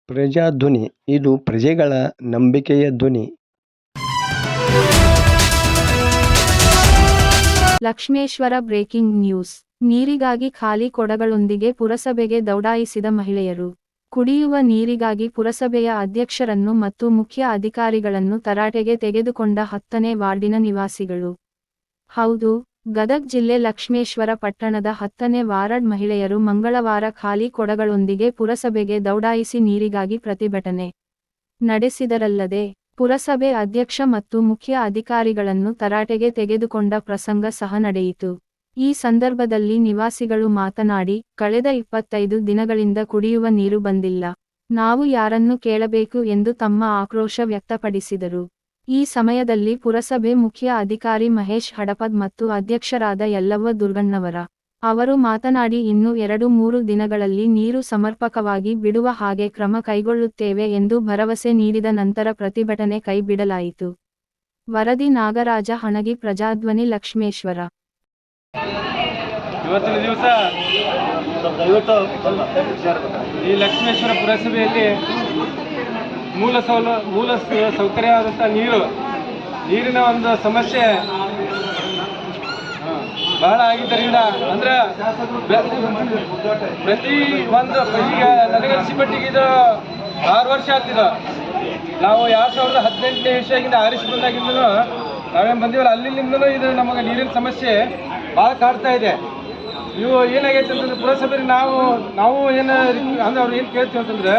ಪ್ರಜಾಧ್ವನಿ ಇದು ಪ್ರಜೆಗಳ ನಂಬಿಕೆಯ ಧ್ವನಿ. Lakshmeshwar breaking news. ನೀರಿಗಾಗಿ ಖಾಲಿ ಕೊಡಗಳೊಂದಿಗೆ ಪುರಸಭೆಗೆ ದೌಡಾಯಿಸಿದ ಮಹಿಳೆಯರು. ಕುಡಿಯುವ ನೀರಿಗಾಗಿ ಪುರಸಭೆಯ ಅಧ್ಯಕ್ಷರನ್ನು ಮತ್ತು ಮುಖ್ಯ ಅಧಿಕಾರಿಗಳನ್ನು ತರಾಟೆಗೆ ತೆಗೆದುಕೊಂಡ 10ನೇ ವಾರ್ಡಿನ ನಿವಾಸಿಗಳು. ಹೌದು, ಗದಗ್ ಜಿಲ್ಲೆ ಲಕ್ಷ್ಮೇಶ್ವರ ಪಟ್ಟಣದ 10ನೇ ವಾರ್ಡ್ ಮಹಿಳೆಯರು ಮಂಗಳವಾರ ಖಾಲಿ ಕೊಡಗಳೊಂದಿಗೆ ಪುರಸಭೆಗೆ ದೌಡಾಯಿಸಿ ನೀರಿಗಾಗಿ ಪ್ರತಿಭಟನೆ ನಡೆಸಿದರಲ್ಲದೆ, ಪುರಸಭೆ ಅಧ್ಯಕ್ಷ ಮತ್ತು ಮುಖ್ಯ ಅಧಿಕಾರಿಗಳನ್ನು ತರಾಟೆಗೆ ತೆಗೆದುಕೊಂಡ ಪ್ರಸಂಗ ಸಹ ನಡೆಯಿತು. ಈ ಸಂದರ್ಭದಲ್ಲಿ ನಿವಾಸಿಗಳು ಮಾತನಾಡಿ, ಕಳೆದ 25 ದಿನಗಳಿಂದ ಕುಡಿಯುವ ನೀರು ಬಂದಿಲ್ಲ. ನಾವು ಯಾರನ್ನು ಕೇಳಬೇಕು ಎಂದು ತಮ್ಮ ಆಕ್ರೋಶ ವ್ಯಕ್ತಪಡಿಸಿದರು. ಈ ಸಮಯದಲ್ಲಿ ಪುರಸಭೆ ಮುಖ್ಯ ಅಧಿಕಾರಿ ಮಹೇಶ್ ಹಡಪದ್ ಮತ್ತು ಅಧ್ಯಕ್ಷರಾದ ಯಲ್ಲವ್ವ ದುರ್ಗಣ್ಣವರ ಅವರು ಮಾತನಾಡಿ, ಇನ್ನು 2-3 ದಿನಗಳಲ್ಲಿ ನೀರು ಸಮರ್ಪಕವಾಗಿ ಬಿಡುವ ಹಾಗೆ ಕ್ರಮ ಕೈಗೊಳ್ಳುತ್ತೇವೆ ಎಂದು ಭರವಸೆ ನೀಡಿದ ನಂತರ ಪ್ರತಿಭಟನೆ ಕೈಬಿಡಲಾಯಿತು. ವರದಿ ನಾಗರಾಜ ಹಣಗಿ, ಪ್ರಜಾಧ್ವನಿ, ಲಕ್ಷ್ಮೇಶ್ವರ. ಇವತ್ತಿನ ದಿವಸ ಈ ಲಕ್ಷ್ಮೇಶ್ವರ ಪುರಸಭೆಯಲ್ಲಿ ಮೂಲ ಸೌಕರ್ಯವಾದಂಥ ನೀರಿನ ಒಂದು ಸಮಸ್ಯೆ ಬಹಳ ಆಗಿದ್ದರಿಂದ ಅಂದ್ರೆ ಪ್ರತಿ ಒಂದು ಈಗ ನನಗನ್ಸಿ ಮಟ್ಟಿಗೆ ಇದು 6 ವರ್ಷ ಆಗ್ತಿದೆ. ನಾವು 2018ನೇ ಇಸ್ವಿಯಾಗಿಂದ ಆರಿಸಿ ಬಂದಾಗಿಂದನೂ ನಾವೇನು ಬಂದೀವಲ್ಲ ಅಲ್ಲಿಂದನೂ ಇದು ನಮಗೆ ನೀರಿನ ಸಮಸ್ಯೆ ಭಾಳ ಕಾಡ್ತಾ ಇದೆ. ನೀವು ಏನಾಗೈತೆ ಅಂತಂದ್ರೆ ಪುರಸಭೆ ನಾವು ಏನು ಅಂದ್ರೆ ಅವ್ರು ಏನು ಕೇಳ್ತೀವಿ ಅಂತಂದ್ರೆ,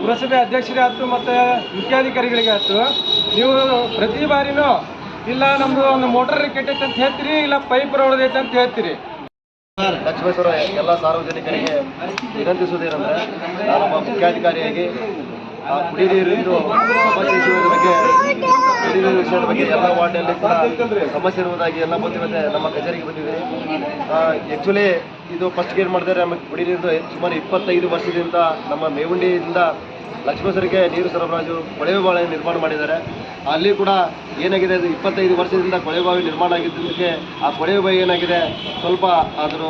ಪುರಸಭೆ ಅಧ್ಯಕ್ಷರೇ ಆಯ್ತು ಮತ್ತು ಮುಖ್ಯಾಧಿಕಾರಿಗಳಿಗೆ ಆಯ್ತು, ನೀವು ಪ್ರತಿ ಬಾರಿನೂ ಇಲ್ಲ ನಮ್ಮದು ಒಂದು ಮೋಟರ್ ಕೆಟ್ಟೈತೆ ಅಂತ ಹೇಳ್ತೀರಿ, ಇಲ್ಲ ಪೈಪ್ ಹೊಡೆದೈತೆ ಅಂತ ಹೇಳ್ತೀರಿ. ಲಕ್ಷ್ಮೇಶ್ವರ ಎಲ್ಲ ಸಾರ್ವಜನಿಕರಿಗೆ ವಿನಂತಿಸುವುದೇನೆಂದರೆ, ನಾನೊಬ್ಬ ಮುಖ್ಯಾಧಿಕಾರಿಯಾಗಿ ಕುಡಿ ನೀರಿಂದು ಸಮಸ್ಯೆ ವಿಷಯದ ಬಗ್ಗೆ ಎಲ್ಲ ವಾರ್ಡಲ್ಲಿ ಕೂಡ ಸಮಸ್ಯೆ ಇರುವುದಾಗಿ ಎಲ್ಲ ಬಂದಿರುತ್ತೆ. ನಮ್ಮ ಕಚೇರಿಗೆ ಬಂದಿದ್ದೀವಿ. ಆ್ಯಕ್ಚುಲಿ ಇದು ಫಸ್ಟ್ ಏನು ಮಾಡಿದರೆ, ನಮಗೆ ಕುಡಿ ನೀರು ಸುಮಾರು 25 ವರ್ಷದಿಂದ ನಮ್ಮ ಮೇವುಂಡಿಯಿಂದ ಲಕ್ಷ್ಮೇಶ್ವರಕ್ಕೆ ನೀರು ಸರಬರಾಜು ಕೊಳವೆ ಬಾವಿ ನಿರ್ಮಾಣ ಮಾಡಿದ್ದಾರೆ. ಅಲ್ಲಿ ಕೂಡ ಏನಾಗಿದೆ, 25 ವರ್ಷದಿಂದ ಕೊಳವೆ ಬಾವಿ ನಿರ್ಮಾಣ ಆಗಿದ್ದಕ್ಕೆ ಆ ಕೊಳವೆ ಬಾವಿ ಏನಾಗಿದೆ, ಸ್ವಲ್ಪ ಅದರ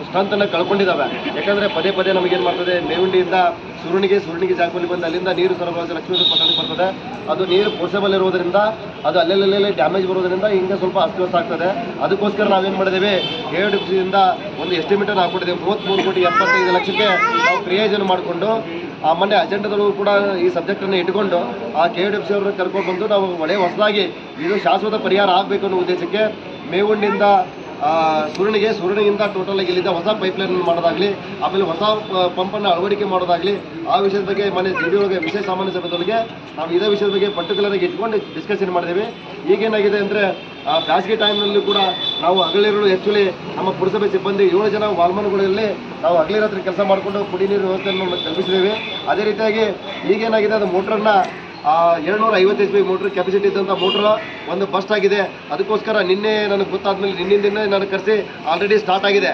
ಸ್ಟ್ರೆಂತನ್ನು ಕಳ್ಕೊಂಡಿದ್ದಾವೆ. ಯಾಕಂದರೆ ಪದೇ ಪದೇ ನಮಗೇನು ಮಾಡ್ತದೆ, ಮೇವುಂಡಿಯಿಂದ ಸುರುಣಿಗೆ ಜಾಗದಲ್ಲಿ ಬಂದು ಅಲ್ಲಿಂದ ನೀರು ಸರಬರಾಜು ಲಕ್ಷ್ಮೇಶ್ವರ ಪಟ್ಟಣಕ್ಕೆ ಬರ್ತದೆ. ಅದು ನೀರು ಪೋರ್ಸಬಲ್ ಇರೋದರಿಂದ ಅದು ಅಲ್ಲೆಲ್ಲೇ ಡ್ಯಾಮೇಜ್ ಬರೋದರಿಂದ ಹಿಂಗೆ ಸ್ವಲ್ಪ ಅಸ್ತವ್ಯಸ್ತ ಆಗ್ತದೆ. ಅದಕ್ಕೋಸ್ಕರ ನಾವೇನು ಮಾಡಿದ್ದೇವೆ, KODFCಯಿಂದ ಒಂದು ಎಸ್ಟಿಮೇಟನ್ನು ಹಾಕ್ಕೊಟ್ಟಿದ್ದೇವೆ. 33,75,00,000ಕ್ಕೆ ನಾವು ಕ್ರಿಯಾಯೋಜನೆ ಮಾಡಿಕೊಂಡು ಮೊನ್ನೆ ಅಜೆಂಡಾದಲ್ಲೂ ಕೂಡ ಈ ಸಬ್ಜೆಕ್ಟನ್ನು ಇಟ್ಕೊಂಡು KODFC ಅವ್ರನ್ನ ಕರ್ಕೊಂಡು ಬಂದು ನಾವು ಹೊಸದಾಗಿ ಇದು ಶಾಶ್ವತ ಪರಿಹಾರ ಆಗಬೇಕು ಅನ್ನೋ ಉದ್ದೇಶಕ್ಕೆ ಮೇವುಂಡಿಯಿಂದ ಸುರುಣಿಗಿಂತ ಟೋಟಲಾಗಿ ಇಲ್ಲಿಂದ ಹೊಸ ಪೈಪ್ಲೈನ್ ಮಾಡೋದಾಗಲಿ, ಆಮೇಲೆ ಹೊಸ ಪಂಪನ್ನು ಅಳವಡಿಕೆ ಮಾಡೋದಾಗಲಿ, ಆ ವಿಷಯದ ಬಗ್ಗೆ ಮನೆ ಜಿಡಿ ಒಳಗೆ ವಿಷಯ ಸಾಮಾನ್ಯ ಸಭೆದೊಳಗೆ ನಾವು ಇದೇ ವಿಷಯದ ಬಗ್ಗೆ ಪರ್ಟಿಕ್ಯುಲರಾಗಿ ಇಟ್ಕೊಂಡು ಡಿಸ್ಕಷನ್ ಮಾಡಿದ್ದೇವೆ. ಈಗೇನಾಗಿದೆ ಅಂದರೆ, ಬೇಸಿಗೆ ಟೈಮ್ನಲ್ಲಿ ಕೂಡ ನಾವು ಹಗಲಿರುಳು ಆ್ಯಕ್ಚುಲಿ ನಮ್ಮ ಪುರಸಭೆ ಸಿಬ್ಬಂದಿ 7 ಜನ ವಾಲ್ಮನ್ಗಳಲ್ಲಿ ನಾವು ಹಗಲಿ ರಾತ್ರಿ ಕೆಲಸ ಮಾಡಿಕೊಂಡು ಕುಡಿ ನೀರು ವ್ಯವಸ್ಥೆಯನ್ನು ಕಲ್ಪಿಸಿದ್ದೇವೆ. ಅದೇ ರೀತಿಯಾಗಿ ಈಗೇನಾಗಿದೆ, ಅದು ಮೋಟ್ರನ್ನು 750 HP ಮೋಟ್ರ್ ಕೆಪಾಸಿಟಿ ಇದ್ದಂಥ ಮೋಟ್ರ್ ಒಂದು ಬಸ್ಟ್ ಆಗಿದೆ. ಅದಕ್ಕೋಸ್ಕರ ನಿನ್ನೆ ನನಗೆ ಗೊತ್ತಾದ್ಮೇಲೆ ನಿನ್ನಿಂದ ನನಗೆ ಕರೆಸಿ ಆಲ್ರೆಡಿ ಸ್ಟಾರ್ಟ್ ಆಗಿದೆ.